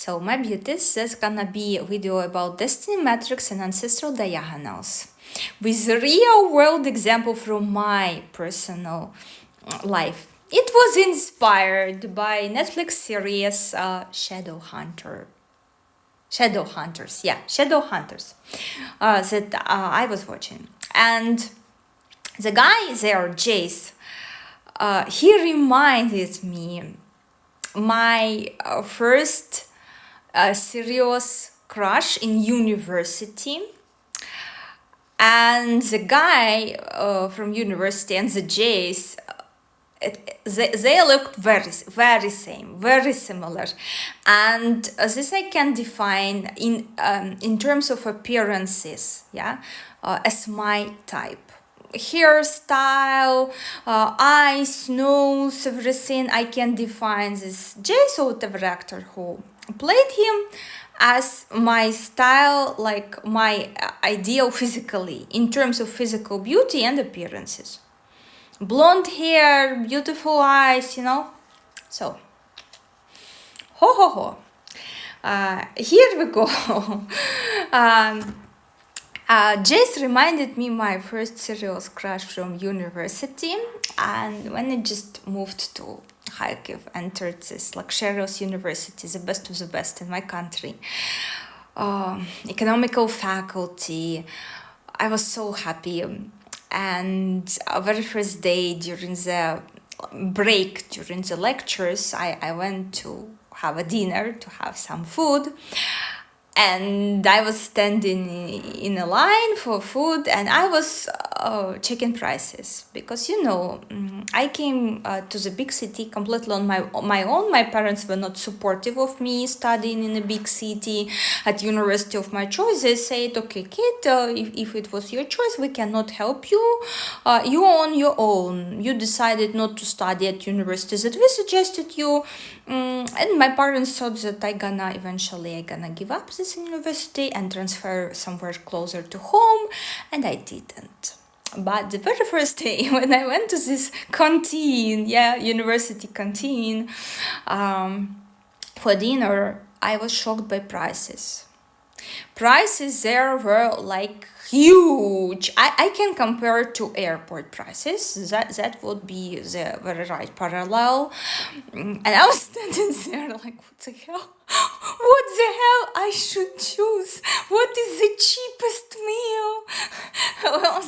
So my beauties, there's gonna be a video about destiny matrix and ancestral diagonals with a real world example from my personal life. It was inspired by Netflix series Shadowhunters, that I was watching. And the guy there, Jace, he reminded me my first serious crush in university. And the guy from university and the Jace, they looked very similar, and this I can define in terms of appearances, as my type. Hairstyle, eyes, nose, everything I can define this Jace, whatever actor who played him, as my style, like my ideal physically, in terms of physical beauty and appearances. Blonde hair, beautiful eyes, So, here we go. Jace reminded me my first serious crush from university, and when I just moved to Kharkiv, entered this luxurious university, the best of the best in my country, economical faculty, I was so happy. And our very first day during the break, during the lectures, I went to have a dinner, to have some food. And I was standing in a line for food, and I was checking prices because I came to the big city completely on my own. My parents were not supportive of me studying in a big city at university of my choice. They said, "Okay, kid, if it was your choice, we cannot help you. You on your own. You decided not to study at university that we suggested you." And my parents thought that I gonna give up this university and transfer somewhere closer to home, and I didn't. But the very first day when I went to this canteen, university canteen, for dinner, I was shocked by prices. Prices there were like huge. I can compare to airport prices. That would be the very right parallel. And I was standing there like, what the hell? What the hell I should choose? What is the cheapest meal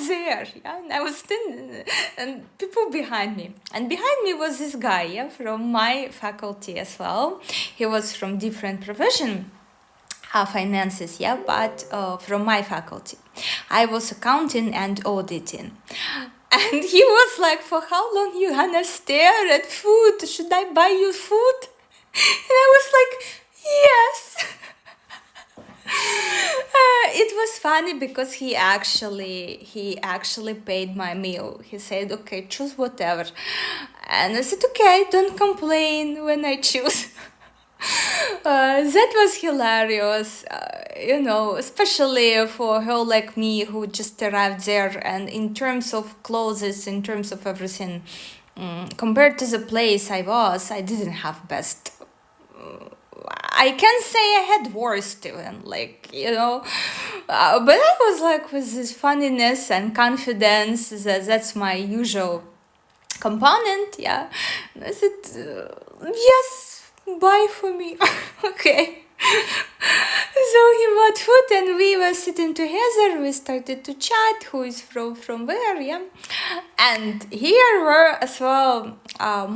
there? And I was standing, and people behind me. And behind me was this guy, from my faculty as well. He was from different profession. Finances, but from my faculty. I was accounting and auditing. And he was like, "For how long you gonna stare at food? Should I buy you food?" And I was like, "Yes." It was funny because he actually paid my meal. He said, "Okay, choose whatever." And I said, "Okay, don't complain when I choose." That was hilarious, especially for her like me who just arrived there, and in terms of clothes, in terms of everything, compared to the place I didn't have best. I can say I had worst even, but I was like with this funniness and confidence, that's my usual component, And I said, "Yes, buy for me." Okay. So he bought food and we were sitting together. We started to chat, who is from where, And here were as well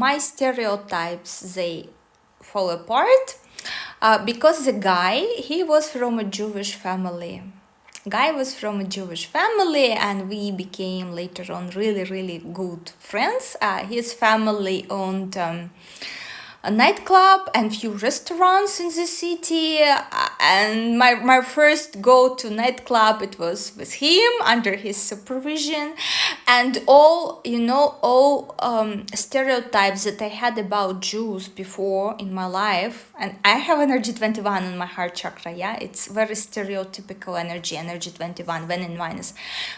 my stereotypes, they fall apart because the guy, he was from a Jewish family. And we became later on really, really good friends. His family owned a nightclub and few restaurants in the city, and my first go-to nightclub, it was with him under his supervision, and all stereotypes that I had about Jews before in my life, and I have energy 21 in my heart chakra, it's very stereotypical energy 21, when in minus,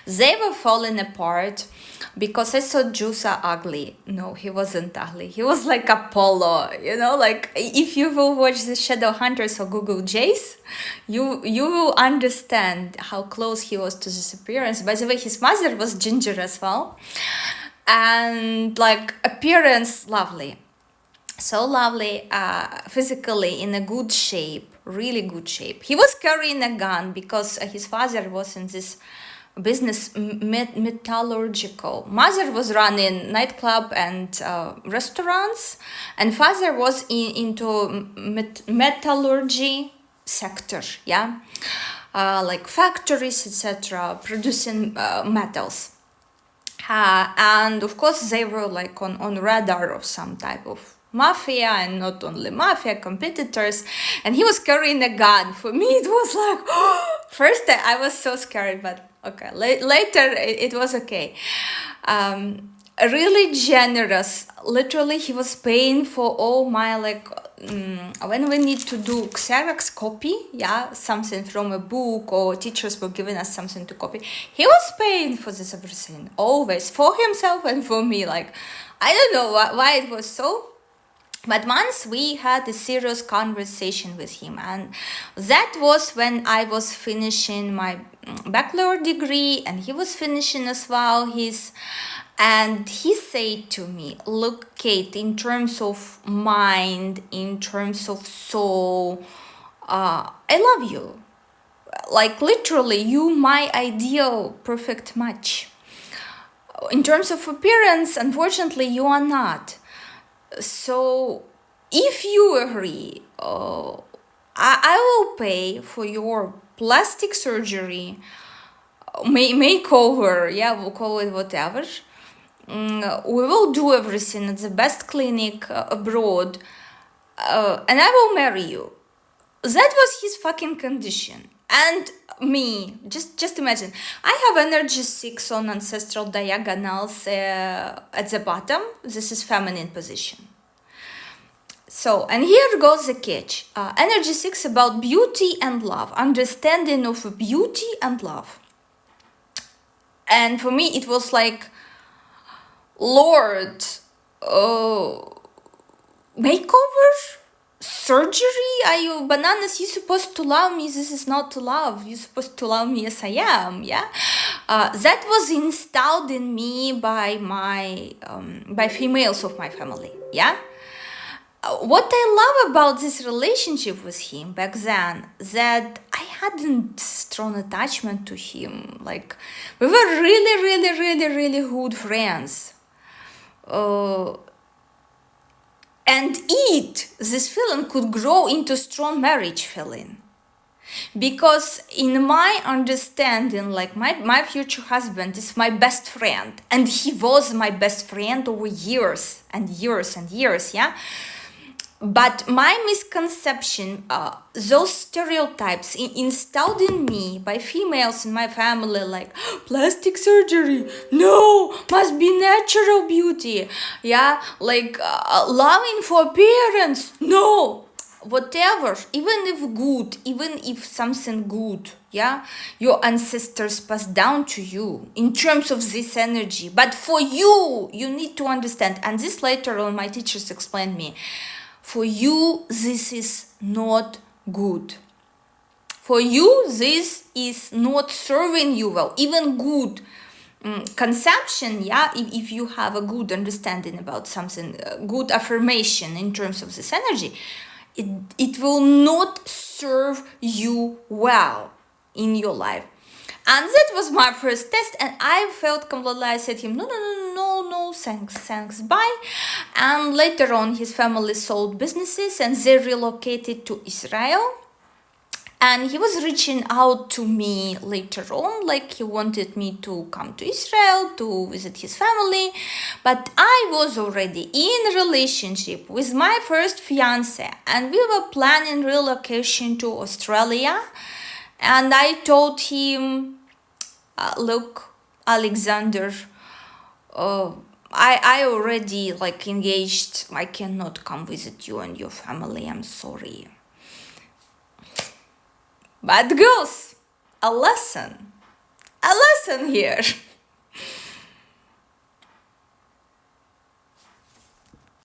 they were falling apart because I thought Jews are ugly. No, he wasn't ugly. He was like Apollo. like if you will watch the Shadow Hunters or Google Jace, you will understand how close he was to this appearance. By the way, his mother was ginger as well, and like appearance lovely, so lovely, physically in a good shape, really good shape. He was carrying a gun because his father was in this business, metallurgical. Mother was running nightclub and restaurants, and father was into metallurgy sector, yeah, like factories, etc., producing metals. And of course they were like on radar of some type of mafia, and not only mafia, competitors, and he was carrying a gun. For me it was like first I was so scared, but okay, later it was okay. Really generous, literally he was paying for all my when we need to do Xerox copy, yeah, something from a book, or teachers were giving us something to copy, he was paying for this everything, always, for himself and for me. Like, I don't know why it was so, but once we had a serious conversation with him, and that was when I was finishing my bachelor degree, and he was finishing as well his. And he said to me, look, Kate, in terms of mind, in terms of soul, I love you. Like, literally, you my ideal perfect match. In terms of appearance, unfortunately, you are not. So, if you agree, I will pay for your plastic surgery, makeover, yeah, we'll call it whatever. We will do everything at the best clinic abroad, and I will marry you. That was his fucking condition. And me, just imagine, I have energy 6 on ancestral diagonals at the bottom. This is feminine position. So, and here goes the catch. Energy 6 about beauty and love, understanding of beauty and love. And for me, it was like, Lord, makeover? Surgery? Are you bananas? You're supposed to love me. This is not love. You're supposed to love me as I am, yeah? That was installed in me by by females of my family, yeah? What I love about this relationship with him back then, that I hadn't strong attachment to him. Like, we were really, really, really, really good friends. And this feeling could grow into strong marriage feeling. Because in my understanding, like my future husband is my best friend, and he was my best friend over years and years and years, yeah? But my misconception, those stereotypes installed in me by females in my family, like plastic surgery, no, must be natural beauty, yeah, like loving for appearance, no, whatever, even if good, even if something good, yeah, your ancestors passed down to you in terms of this energy. But for you, you need to understand, and this later on my teachers explained me, for you, this is not good. For you, this is not serving you well. Even good conception, yeah, if you have a good understanding about something, good affirmation in terms of this energy, it will not serve you well in your life. And that was my first test, and I felt completely, I said to him, no, thanks, bye. And later on, his family sold businesses, and they relocated to Israel. And he was reaching out to me later on, like he wanted me to come to Israel to visit his family. But I was already in a relationship with my first fiance, and we were planning relocation to Australia. And I told him, look, Alexander, I already like engaged. I cannot come visit you and your family. I'm sorry. But girls, a lesson here.